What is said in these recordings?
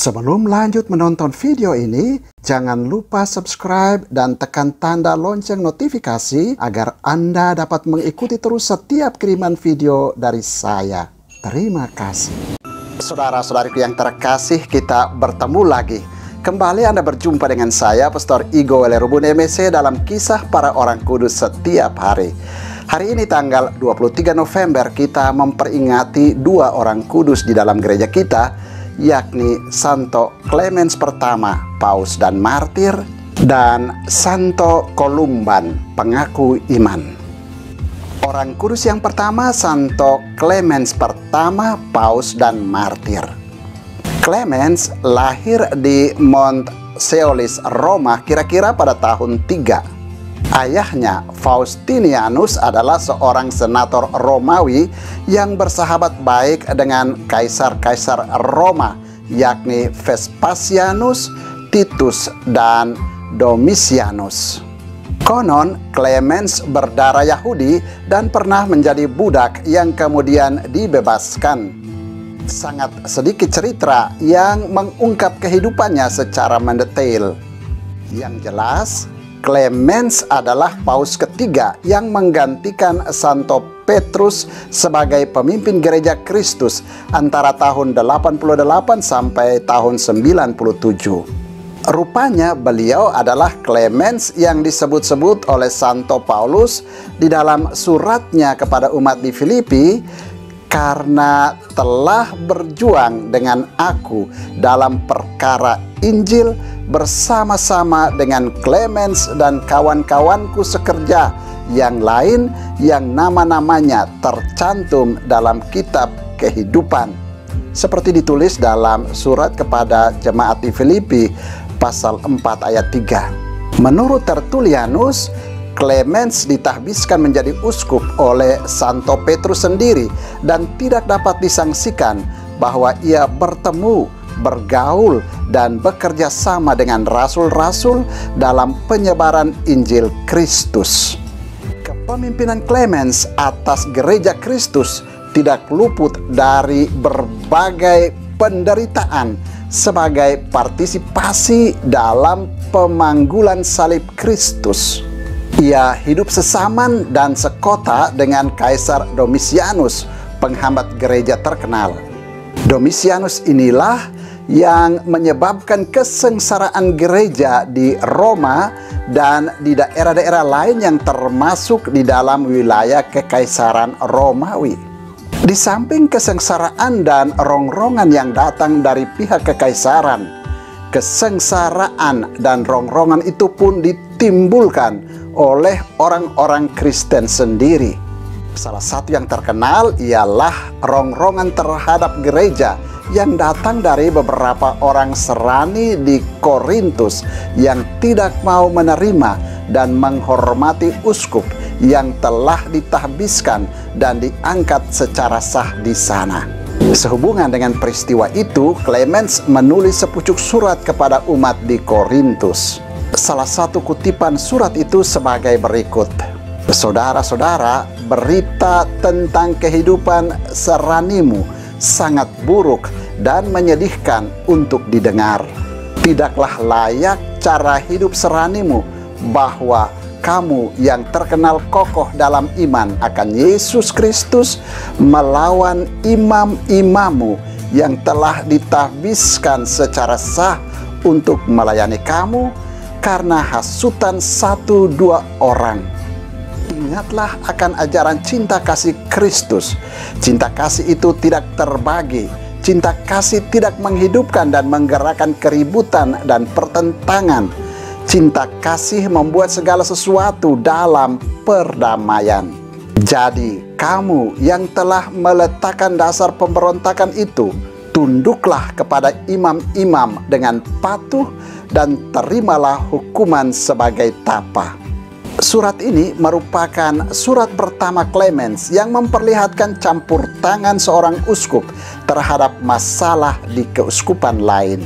Sebelum lanjut menonton video ini, jangan lupa subscribe dan tekan tanda lonceng notifikasi agar Anda dapat mengikuti terus setiap kiriman video dari saya. Terima kasih. Saudara-saudariku yang terkasih, kita bertemu lagi. Kembali Anda berjumpa dengan saya, Pastor Igo Welerubun MSC dalam Kisah Para Orang Kudus Setiap Hari. Hari ini tanggal 23 November kita memperingati dua orang kudus di dalam gereja kita, yakni Santo Clemens pertama, Paus dan Martir, dan Santo Columban, pengaku iman. Orang kudus yang pertama, Santo Clemens pertama, Paus dan Martir. Clemens lahir di Mont Ceolis, Roma, kira-kira pada tahun 3. Ayahnya, Faustinianus, adalah seorang senator Romawi yang bersahabat baik dengan kaisar-kaisar Roma, yakni Vespasianus, Titus, dan Domitianus. Konon, Clemens berdarah Yahudi dan pernah menjadi budak yang kemudian dibebaskan. Sangat sedikit cerita yang mengungkap kehidupannya secara mendetail. Yang jelas, Clemens adalah paus ketiga yang menggantikan Santo Petrus sebagai pemimpin gereja Kristus antara tahun 88 sampai tahun 97. Rupanya beliau adalah Clemens yang disebut-sebut oleh Santo Paulus di dalam suratnya kepada umat di Filipi, karena telah berjuang dengan aku dalam perkara Injil bersama-sama dengan Clemens dan kawan-kawanku sekerja yang lain yang nama-namanya tercantum dalam kitab kehidupan, seperti ditulis dalam surat kepada jemaat di Filipi pasal 4 ayat 3. Menurut Tertullianus, Clemens ditahbiskan menjadi uskup oleh Santo Petrus sendiri dan tidak dapat disangsikan bahwa ia bertemu, bergaul, dan bekerja sama dengan rasul-rasul dalam penyebaran Injil Kristus. Kepemimpinan Clemens atas gereja Kristus tidak luput dari berbagai penderitaan sebagai partisipasi dalam pemanggulan salib Kristus. Ia hidup sesaman dan sekota dengan Kaisar Domitianus, penghambat gereja terkenal. Domitianus inilah yang menyebabkan kesengsaraan gereja di Roma dan di daerah-daerah lain yang termasuk di dalam wilayah Kekaisaran Romawi. Di samping kesengsaraan dan rongrongan yang datang dari pihak kekaisaran, kesengsaraan dan rongrongan itu pun ditimbulkan oleh orang-orang Kristen sendiri. Salah satu yang terkenal ialah rongrongan terhadap gereja yang datang dari beberapa orang serani di Korintus yang tidak mau menerima dan menghormati uskup yang telah ditahbiskan dan diangkat secara sah di sana. Sehubungan dengan peristiwa itu, Clemens menulis sepucuk surat kepada umat di Korintus. Salah satu kutipan surat itu sebagai berikut: "Saudara-saudara, berita tentang kehidupan seranimu sangat buruk dan menyedihkan untuk didengar. Tidaklah layak cara hidup seranimu bahwa kamu yang terkenal kokoh dalam iman akan Yesus Kristus melawan imam-imammu yang telah ditahbiskan secara sah untuk melayani kamu karena hasutan 1-2 orang. Ingatlah akan ajaran cinta kasih Kristus. Cinta kasih itu tidak terbagi. Cinta kasih tidak menghidupkan dan menggerakkan keributan dan pertentangan. Cinta kasih membuat segala sesuatu dalam perdamaian. Jadi, kamu yang telah meletakkan dasar pemberontakan itu, tunduklah kepada imam-imam dengan patuh dan terimalah hukuman sebagai tapa." Surat ini merupakan surat pertama Clemens yang memperlihatkan campur tangan seorang uskup terhadap masalah di keuskupan lain.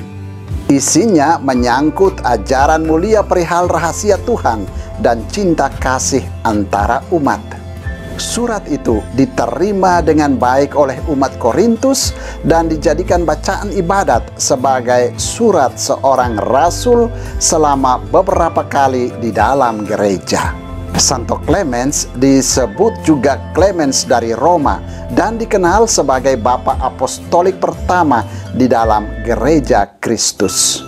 Isinya menyangkut ajaran mulia perihal rahasia Tuhan dan cinta kasih antara umat. Surat itu diterima dengan baik oleh umat Korintus dan dijadikan bacaan ibadat sebagai surat seorang rasul selama beberapa kali di dalam gereja. Santo Clemens disebut juga Clemens dari Roma dan dikenal sebagai Bapak Apostolik pertama di dalam gereja Kristus.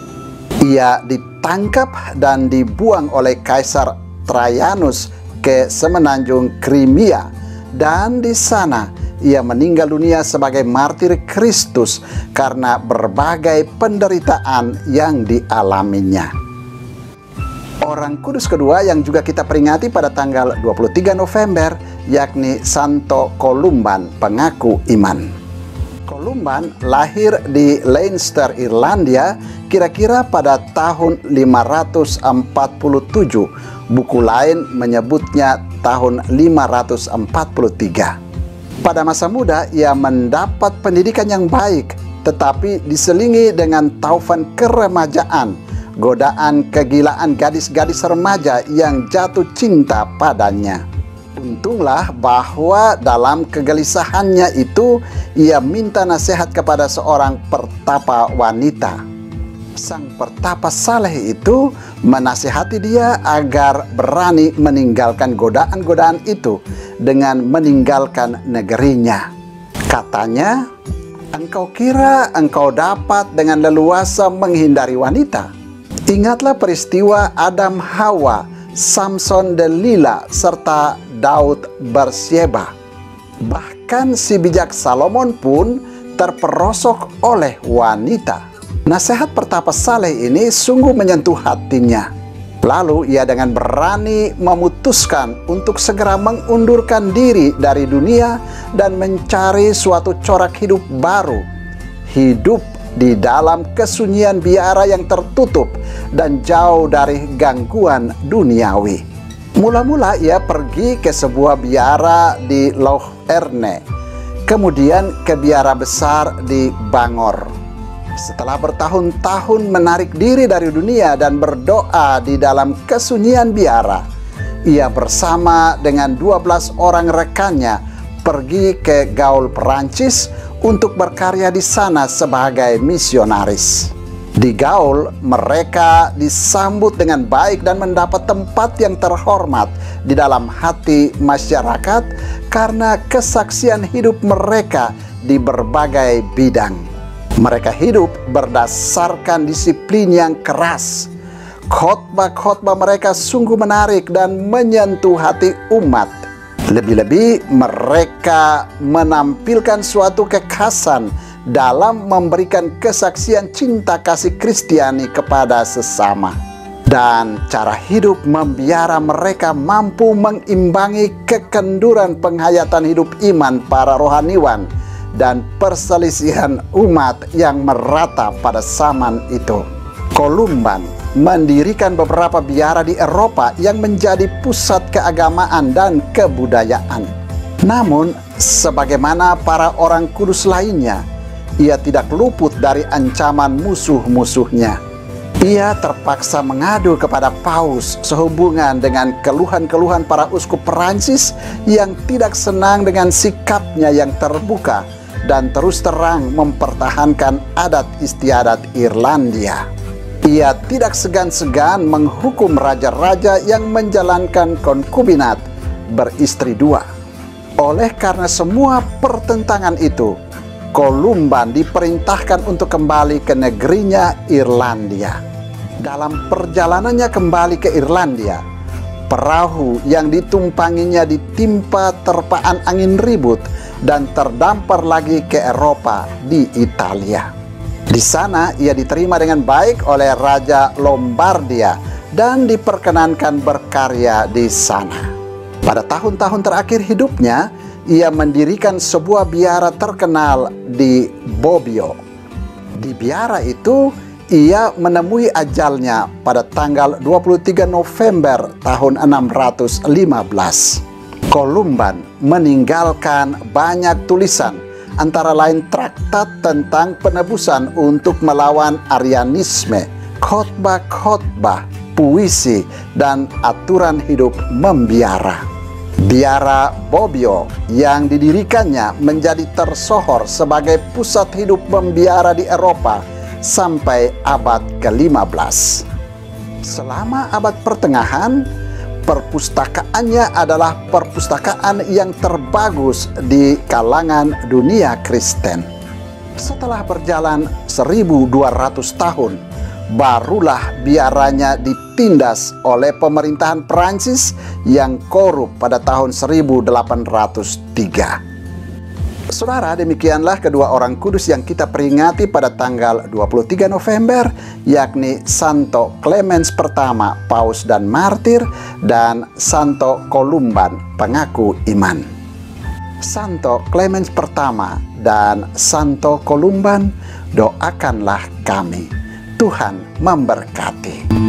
Ia ditangkap dan dibuang oleh Kaisar Trajanus ke semenanjung Crimea, dan di sana ia meninggal dunia sebagai martir Kristus karena berbagai penderitaan yang dialaminya. Orang kudus kedua yang juga kita peringati pada tanggal 23 November yakni Santo Columban, pengaku iman. Columban lahir di Leinster, Irlandia kira-kira pada tahun 547. Buku lain menyebutnya tahun 543. Pada masa muda ia mendapat pendidikan yang baik, tetapi diselingi dengan taufan keremajaan, godaan kegilaan gadis-gadis remaja yang jatuh cinta padanya. Untunglah bahwa dalam kegelisahannya itu ia minta nasihat kepada seorang pertapa wanita. Sang pertapa saleh itu menasihati dia agar berani meninggalkan godaan-godaan itu dengan meninggalkan negerinya. Katanya, "Engkau kira engkau dapat dengan leluasa menghindari wanita? Ingatlah peristiwa Adam Hawa, Samson Delila, serta Daud Bersyeba. Bahkan si bijak Salomon pun terperosok oleh wanita." Nasihat pertapa saleh ini sungguh menyentuh hatinya. Lalu ia dengan berani memutuskan untuk segera mengundurkan diri dari dunia dan mencari suatu corak hidup baru. Hidup di dalam kesunyian biara yang tertutup dan jauh dari gangguan duniawi. Mula-mula ia pergi ke sebuah biara di Lough Erne, kemudian ke biara besar di Bangor. Setelah bertahun-tahun menarik diri dari dunia dan berdoa di dalam kesunyian biara, ia bersama dengan 12 orang rekannya pergi ke Gaul, Perancis untuk berkarya di sana sebagai misionaris. Di Gaul, mereka disambut dengan baik dan mendapat tempat yang terhormat di dalam hati masyarakat karena kesaksian hidup mereka di berbagai bidang. Mereka hidup berdasarkan disiplin yang keras. Khotbah-khotbah mereka sungguh menarik dan menyentuh hati umat. Lebih-lebih mereka menampilkan suatu kekhasan dalam memberikan kesaksian cinta kasih Kristiani kepada sesama. Dan cara hidup membiara mereka mampu mengimbangi kekenduran penghayatan hidup iman para rohaniwan dan perselisihan umat yang merata pada zaman itu. Columban mendirikan beberapa biara di Eropa yang menjadi pusat keagamaan dan kebudayaan. Namun, sebagaimana para orang kudus lainnya, ia tidak luput dari ancaman musuh-musuhnya. Ia terpaksa mengadu kepada Paus sehubungan dengan keluhan-keluhan para uskup Perancis yang tidak senang dengan sikapnya yang terbuka dan terus terang mempertahankan adat istiadat Irlandia. Ia tidak segan-segan menghukum raja-raja yang menjalankan konkubinat beristri dua. Oleh karena semua pertentangan itu, Columban diperintahkan untuk kembali ke negerinya Irlandia. Dalam perjalanannya kembali ke Irlandia, perahu yang ditumpanginya ditimpa terpaan angin ribut dan terdampar lagi ke Eropa di Italia. Di sana ia diterima dengan baik oleh Raja Lombardia dan diperkenankan berkarya di sana. Pada tahun-tahun terakhir hidupnya, ia mendirikan sebuah biara terkenal di Bobbio. Di biara itu, ia menemui ajalnya pada tanggal 23 November tahun 615. Columban meninggalkan banyak tulisan, antara lain traktat tentang penebusan untuk melawan Arianisme, khotbah-khotbah, puisi, dan aturan hidup membiara. Biara Bobbio yang didirikannya menjadi tersohor sebagai pusat hidup membiara di Eropa sampai abad ke-15. Selama abad pertengahan, perpustakaannya adalah perpustakaan yang terbagus di kalangan dunia Kristen. Setelah berjalan 1200 tahun, barulah biaranya ditindas oleh pemerintahan Prancis yang korup pada tahun 1803. Saudara, demikianlah kedua orang kudus yang kita peringati pada tanggal 23 November, yakni Santo Clemens pertama, Paus dan Martir, dan Santo Columban, pengaku iman. Santo Clemens pertama dan Santo Columban, doakanlah kami. Tuhan memberkati.